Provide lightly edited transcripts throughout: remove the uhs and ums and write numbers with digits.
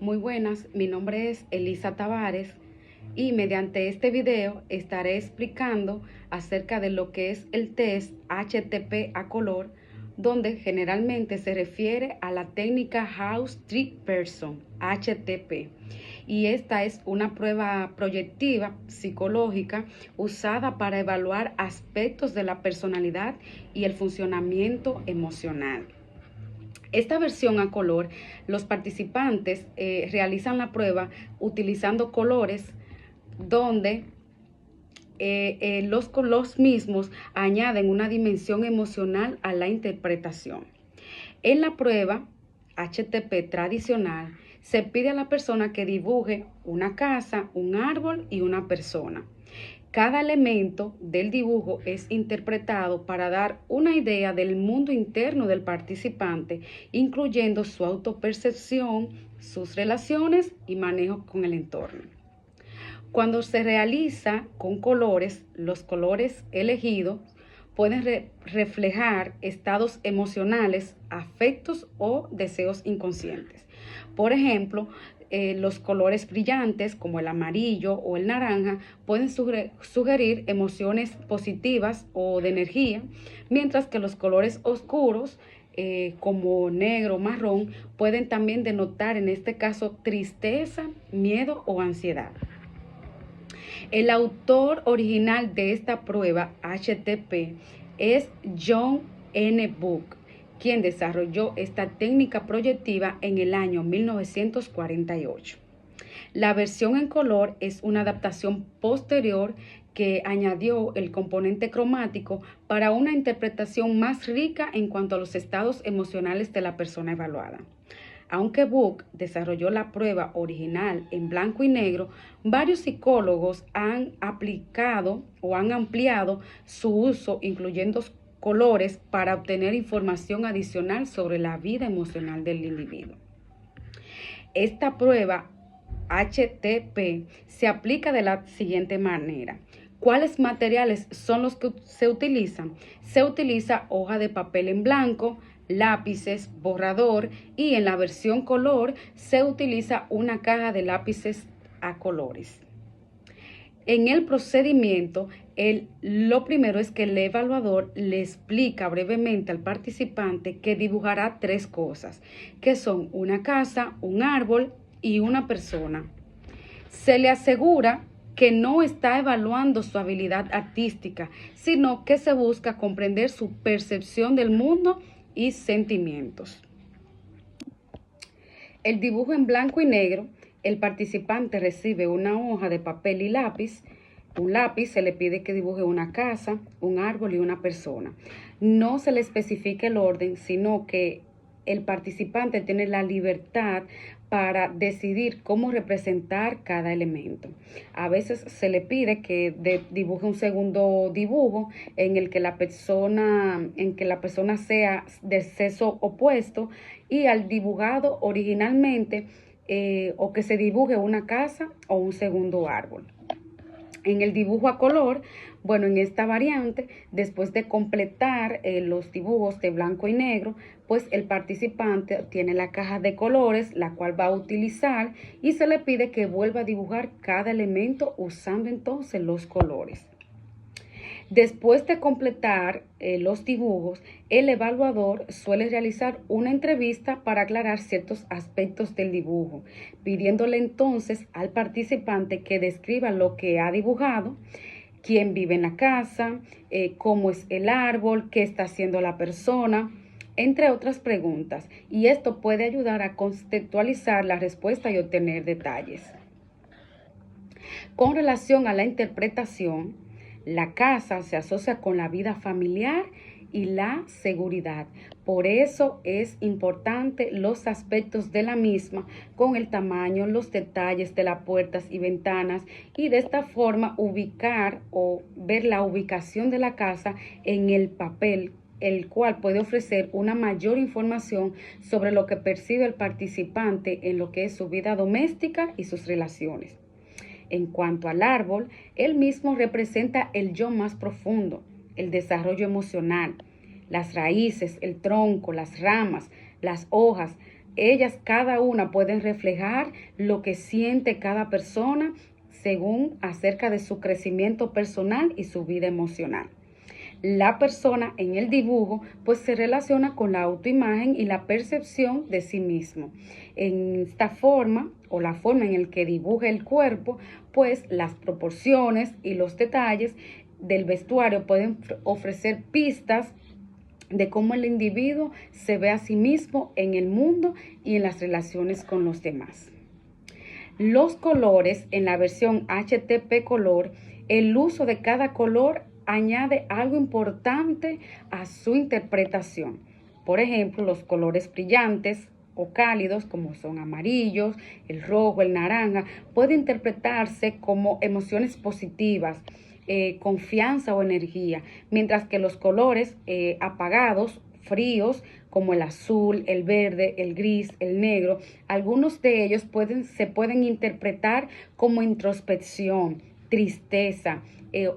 Muy buenas, mi nombre es Elisa Tavares y mediante este video estaré explicando acerca de lo que es el test HTP a color, donde generalmente se refiere a la técnica House Treat Person, HTP. Y esta es una prueba proyectiva psicológica usada para evaluar aspectos de la personalidad y el funcionamiento emocional. Esta versión a color, los participantes realizan la prueba utilizando colores donde los mismos añaden una dimensión emocional a la interpretación. En la prueba HTP tradicional, se pide a la persona que dibuje una casa, un árbol y una persona. Cada elemento del dibujo es interpretado para dar una idea del mundo interno del participante, incluyendo su autopercepción, sus relaciones y manejo con el entorno. Cuando se realiza con colores, los colores elegidos pueden reflejar estados emocionales, afectos o deseos inconscientes. Por ejemplo, los colores brillantes como el amarillo o el naranja pueden sugerir emociones positivas o de energía, mientras que los colores oscuros como negro o marrón pueden también denotar en este caso tristeza, miedo o ansiedad. El autor original de esta prueba HTP es John N. Book, quien desarrolló esta técnica proyectiva en el año 1948. La versión en color es una adaptación posterior que añadió el componente cromático para una interpretación más rica en cuanto a los estados emocionales de la persona evaluada. Aunque Book desarrolló la prueba original en blanco y negro, varios psicólogos han aplicado o han ampliado su uso, incluyendo colores, para obtener información adicional sobre la vida emocional del individuo. Esta prueba HTP se aplica de la siguiente manera. ¿Cuáles materiales son los que se utilizan? Se utiliza hoja de papel en blanco, lápices, borrador y en la versión color se utiliza una caja de lápices a colores. En el procedimiento, lo primero es que el evaluador le explica brevemente al participante que dibujará tres cosas, que son una casa, un árbol y una persona. Se le asegura que no está evaluando su habilidad artística, sino que se busca comprender su percepción del mundo y sentimientos. El dibujo en blanco y negro, el participante recibe una hoja de papel y lápiz. Un lápiz se le pide que dibuje una casa, un árbol y una persona. No se le especifica el orden, sino que el participante tiene la libertad para decidir cómo representar cada elemento. A veces se le pide que dibuje un segundo dibujo en el que la persona sea del sexo opuesto y al dibujado originalmente o que se dibuje una casa o un segundo árbol. En el dibujo a color, bueno, en esta variante, después de completar los dibujos de blanco y negro, pues el participante tiene la caja de colores, la cual va a utilizar y se le pide que vuelva a dibujar cada elemento usando entonces los colores. Después de completar los dibujos, el evaluador suele realizar una entrevista para aclarar ciertos aspectos del dibujo, pidiéndole entonces al participante que describa lo que ha dibujado, quién vive en la casa, cómo es el árbol, qué está haciendo la persona, entre otras preguntas. Y esto puede ayudar a contextualizar la respuesta y obtener detalles. Con relación a la interpretación, la casa se asocia con la vida familiar y la seguridad. Por eso es importante los aspectos de la misma con el tamaño, los detalles de las puertas y ventanas y de esta forma ubicar o ver la ubicación de la casa en el papel, el cual puede ofrecer una mayor información sobre lo que percibe el participante en lo que es su vida doméstica y sus relaciones. En cuanto al árbol, él mismo representa el yo más profundo, el desarrollo emocional, las raíces, el tronco, las ramas, las hojas, Ellas cada una pueden reflejar lo que siente cada persona según acerca de su crecimiento personal y su vida emocional. La persona en el dibujo pues se relaciona con la autoimagen y la percepción de sí mismo. En esta forma o la forma en la que dibuja el cuerpo, pues las proporciones y los detalles del vestuario pueden ofrecer pistas de cómo el individuo se ve a sí mismo en el mundo y en las relaciones con los demás. Los colores en la versión HTP Color, el uso de cada color añade algo importante a su interpretación. Por ejemplo, los colores brillantes o cálidos, como son amarillos, el rojo, el naranja, pueden interpretarse como emociones positivas, confianza o energía, mientras que los colores apagados, fríos, como el azul, el verde, el gris, el negro, algunos de ellos se pueden interpretar como introspección, tristeza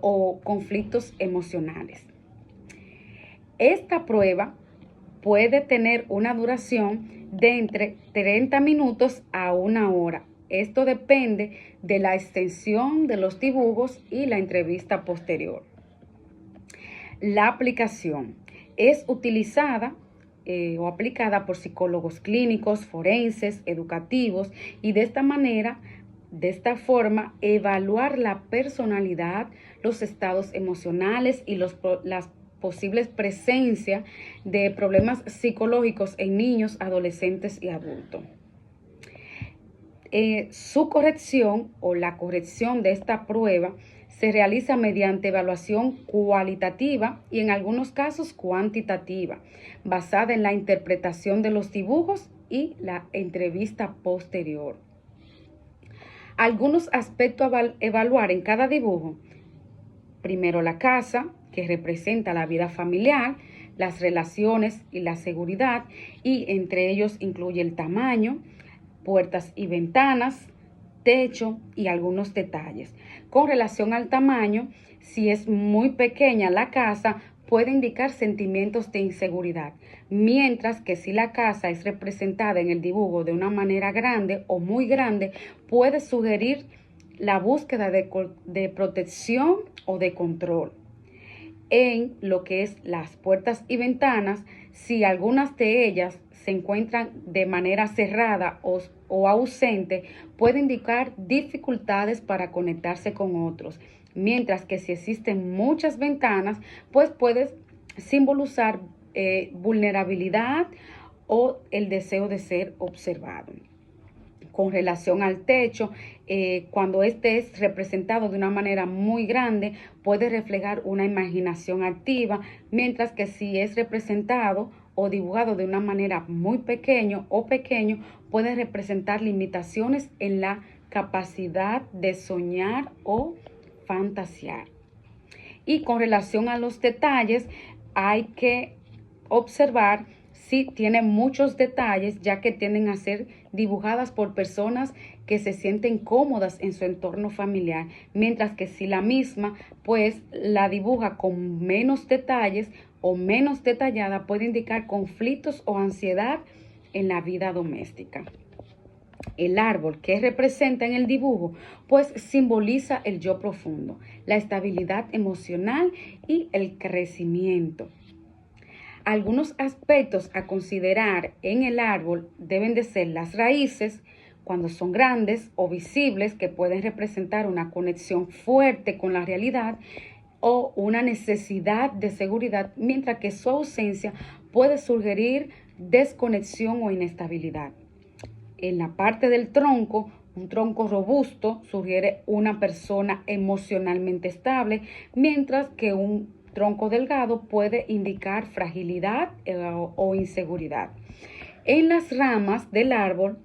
o conflictos emocionales. Esta prueba puede tener una duración de entre 30 minutos a 1 hora. Esto depende de la extensión de los dibujos y la entrevista posterior. La aplicación es utilizada o aplicada por psicólogos clínicos, forenses, educativos y de esta forma, evaluar la personalidad, los estados emocionales y las posibles presencias de problemas psicológicos en niños, adolescentes y adultos. Su corrección o la corrección de esta prueba se realiza mediante evaluación cualitativa y en algunos casos cuantitativa, basada en la interpretación de los dibujos y la entrevista posterior. Algunos aspectos a evaluar en cada dibujo. Primero, la casa, que representa la vida familiar, las relaciones y la seguridad, y entre ellos incluye el tamaño, puertas y ventanas, techo y algunos detalles. Con relación al tamaño, si es muy pequeña la casa, puede indicar sentimientos de inseguridad, mientras que si la casa es representada en el dibujo de una manera grande o muy grande, puede sugerir la búsqueda de protección o de control. En lo que es las puertas y ventanas, si algunas de ellas se encuentran de manera cerrada o ausente, puede indicar dificultades para conectarse con otros, mientras que si existen muchas ventanas, pues puede simbolizar vulnerabilidad o el deseo de ser observado. Con relación al techo, cuando este es representado de una manera muy grande, puede reflejar una imaginación activa, mientras que si es representado o dibujado de una manera muy pequeño, puede representar limitaciones en la capacidad de soñar o fantasear. Y con relación a los detalles, hay que observar si tiene muchos detalles, ya que tienden a ser dibujadas por personas que se sienten cómodas en su entorno familiar, mientras que si la misma pues la dibuja con menos detalles o menos detallada, puede indicar conflictos o ansiedad en la vida doméstica. El árbol que representa en el dibujo, pues simboliza el yo profundo, la estabilidad emocional y el crecimiento. Algunos aspectos a considerar en el árbol deben de ser las raíces, cuando son grandes o visibles, que pueden representar una conexión fuerte con la realidad o una necesidad de seguridad, mientras que su ausencia puede sugerir desconexión o inestabilidad. En la parte del tronco, un tronco robusto sugiere una persona emocionalmente estable, mientras que un tronco delgado puede indicar fragilidad o inseguridad. En las ramas del árbol,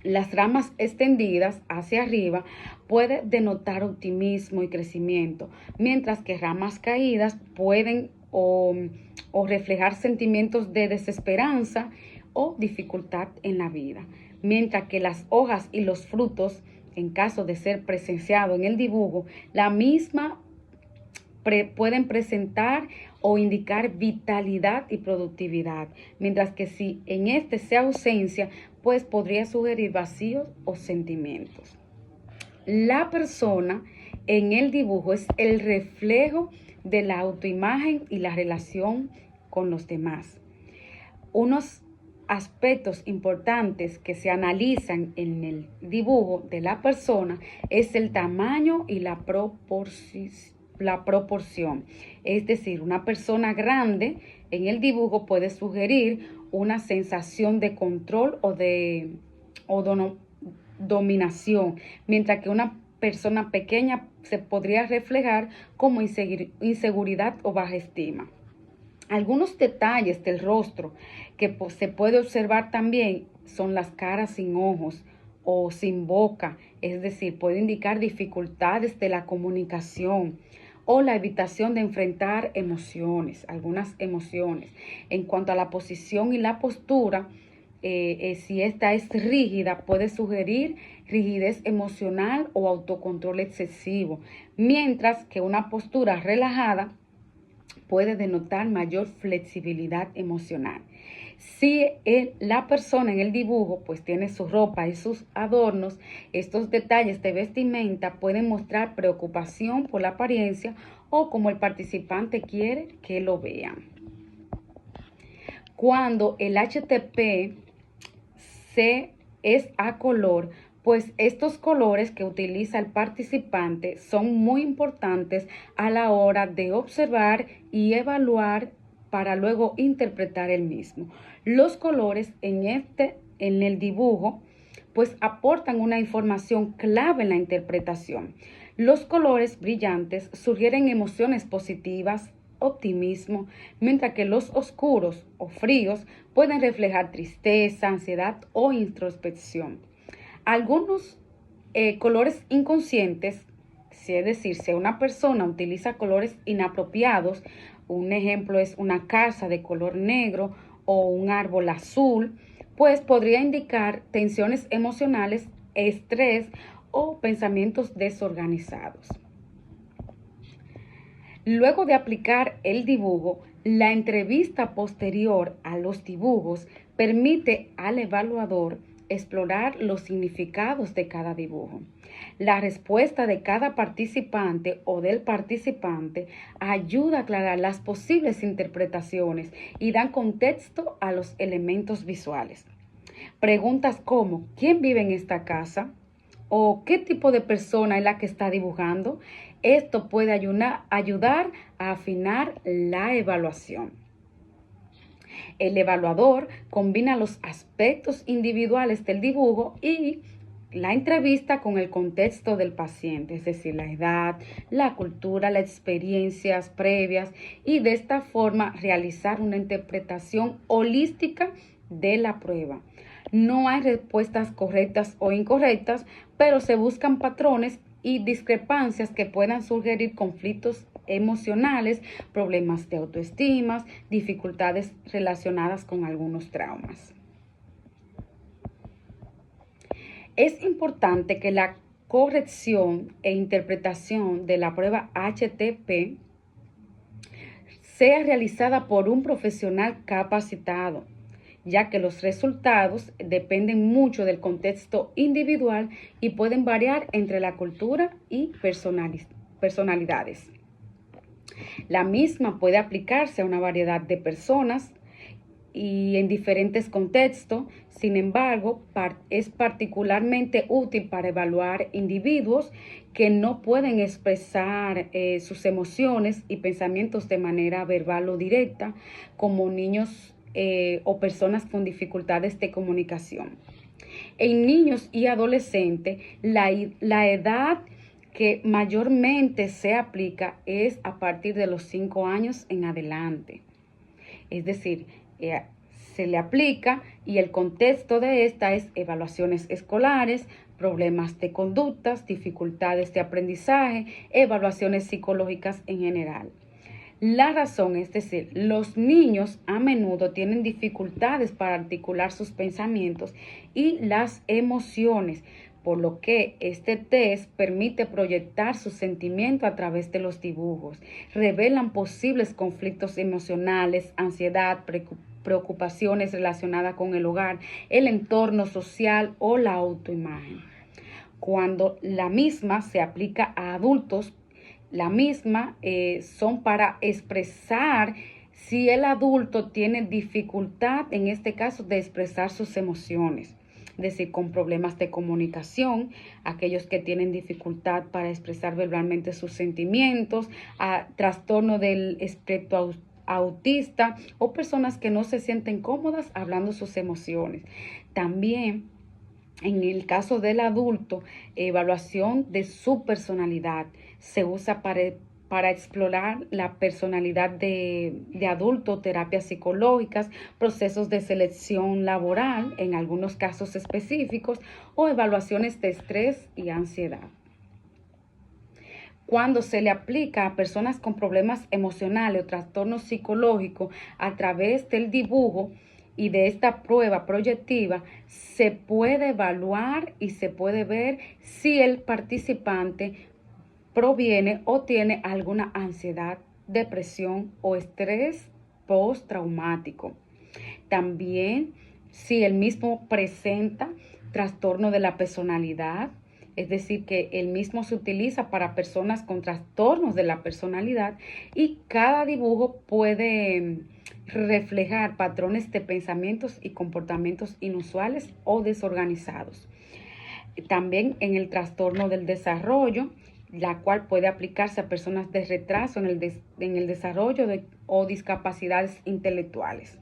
las ramas extendidas hacia arriba puede denotar optimismo y crecimiento, mientras que ramas caídas pueden o reflejar sentimientos de desesperanza o dificultad en la vida, mientras que las hojas y los frutos, en caso de ser presenciado en el dibujo, la misma pueden presentar o indicar vitalidad y productividad, mientras que si en este sea ausencia, pues podría sugerir vacíos o sentimientos. La persona en el dibujo es el reflejo de la autoimagen y la relación con los demás. Unos aspectos importantes que se analizan en el dibujo de la persona es el tamaño y la proporción. Es decir, una persona grande en el dibujo puede sugerir una sensación de control o dominación, mientras que una persona pequeña se podría reflejar como inseguridad o baja estima. Algunos detalles del rostro que se puede observar también son las caras sin ojos o sin boca, es decir, puede indicar dificultades de la comunicación o la evitación de enfrentar algunas emociones. En cuanto a la posición y la postura, si esta es rígida, puede sugerir rigidez emocional o autocontrol excesivo, mientras que una postura relajada puede denotar mayor flexibilidad emocional. Si la persona en el dibujo pues tiene su ropa y sus adornos, estos detalles de vestimenta pueden mostrar preocupación por la apariencia o como el participante quiere que lo vean. Cuando el HTP es a color, pues estos colores que utiliza el participante son muy importantes a la hora de observar y evaluar para luego interpretar el mismo. Los colores en el dibujo pues aportan una información clave en la interpretación. Los colores brillantes sugieren emociones positivas, optimismo, mientras que los oscuros o fríos pueden reflejar tristeza, ansiedad o introspección. Algunos colores inconscientes, es decir, si una persona utiliza colores inapropiados, un ejemplo es una casa de color negro o un árbol azul, pues podría indicar tensiones emocionales, estrés o pensamientos desorganizados. Luego de aplicar el dibujo, la entrevista posterior a los dibujos permite al evaluador explorar los significados de cada dibujo. La respuesta de cada participante o del participante ayuda a aclarar las posibles interpretaciones y dan contexto a los elementos visuales. Preguntas como ¿quién vive en esta casa? ¿O qué tipo de persona es la que está dibujando? Esto puede ayudar a afinar la evaluación. El evaluador combina los aspectos individuales del dibujo y la entrevista con el contexto del paciente, es decir, la edad, la cultura, las experiencias previas, y de esta forma realizar una interpretación holística de la prueba. No hay respuestas correctas o incorrectas, pero se buscan patrones y discrepancias que puedan sugerir conflictos emocionales, problemas de autoestima, dificultades relacionadas con algunos traumas. Es importante que la corrección e interpretación de la prueba HTP sea realizada por un profesional capacitado, ya que los resultados dependen mucho del contexto individual y pueden variar entre la cultura y personalidades. La misma puede aplicarse a una variedad de personas y en diferentes contextos. Sin embargo, es particularmente útil para evaluar individuos que no pueden expresar sus emociones y pensamientos de manera verbal o directa, como niños o personas con dificultades de comunicación. En niños y adolescentes, la edad que mayormente se aplica es a partir de los 5 años en adelante. Es decir, se le aplica y el contexto de esta es evaluaciones escolares, problemas de conductas, dificultades de aprendizaje, evaluaciones psicológicas en general. La razón, es decir, los niños a menudo tienen dificultades para articular sus pensamientos y las emociones, por lo que este test permite proyectar su sentimiento a través de los dibujos. Revelan posibles conflictos emocionales, ansiedad, preocupaciones relacionadas con el hogar, el entorno social o la autoimagen. Cuando la misma se aplica a adultos, la misma son para expresar si el adulto tiene dificultad, en este caso, de expresar sus emociones. Es decir, con problemas de comunicación, aquellos que tienen dificultad para expresar verbalmente sus sentimientos, trastorno del espectro autista o personas que no se sienten cómodas hablando sus emociones. También, en el caso del adulto, evaluación de su personalidad se usa para explorar la personalidad de adulto, terapias psicológicas, procesos de selección laboral, en algunos casos específicos, o evaluaciones de estrés y ansiedad. Cuando se le aplica a personas con problemas emocionales o trastornos psicológicos a través del dibujo y de esta prueba proyectiva, se puede evaluar y se puede ver si el participante proviene o tiene alguna ansiedad, depresión o estrés postraumático. También si el mismo presenta trastorno de la personalidad, es decir, que el mismo se utiliza para personas con trastornos de la personalidad, y cada dibujo puede reflejar patrones de pensamientos y comportamientos inusuales o desorganizados. También en el trastorno del desarrollo, la cual puede aplicarse a personas de retraso en el desarrollo o discapacidades intelectuales.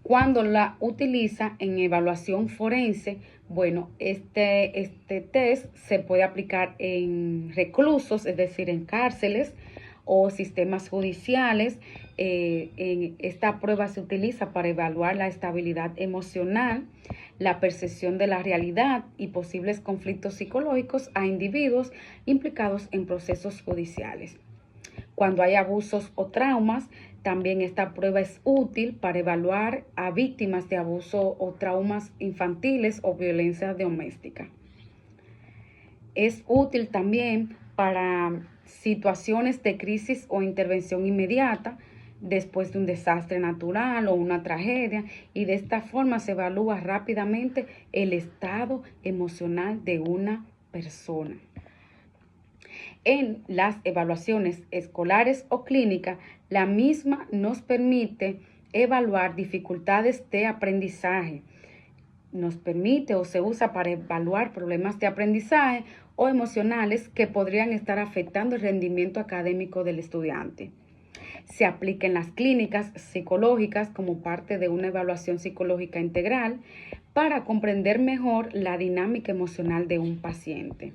Cuando la utiliza en evaluación forense, bueno, este test se puede aplicar en reclusos, es decir, en cárceles o sistemas judiciales. Esta prueba se utiliza para evaluar la estabilidad emocional, la percepción de la realidad y posibles conflictos psicológicos a individuos implicados en procesos judiciales. Cuando hay abusos o traumas, también esta prueba es útil para evaluar a víctimas de abuso o traumas infantiles o violencia doméstica. Es útil también para situaciones de crisis o intervención inmediata después de un desastre natural o una tragedia, y de esta forma se evalúa rápidamente el estado emocional de una persona. En las evaluaciones escolares o clínicas, la misma nos permite evaluar dificultades de aprendizaje. Nos permite o se usa para evaluar problemas de aprendizaje o emocionales que podrían estar afectando el rendimiento académico del estudiante. Se aplica en las clínicas psicológicas como parte de una evaluación psicológica integral para comprender mejor la dinámica emocional de un paciente.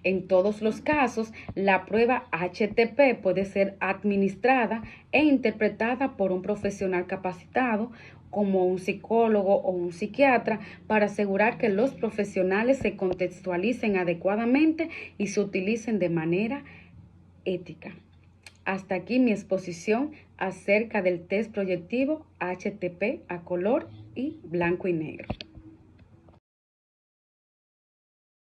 En todos los casos, la prueba HTP puede ser administrada e interpretada por un profesional capacitado, como un psicólogo o un psiquiatra, para asegurar que los profesionales se contextualicen adecuadamente y se utilicen de manera ética. Hasta aquí mi exposición acerca del test proyectivo HTP a color y blanco y negro.